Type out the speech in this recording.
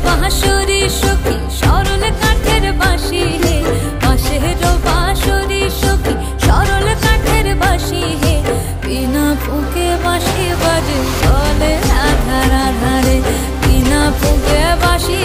বাঁশরি সখী সরল কাঠের বাঁশি হে, বাঁশের বাঁশরি সখী সরল কাঠের বাঁশি হে, বিনা ফুঁকে বাঁশি বাজে চলে আধার আধারে, বিনা ফুঁকে বাঁশি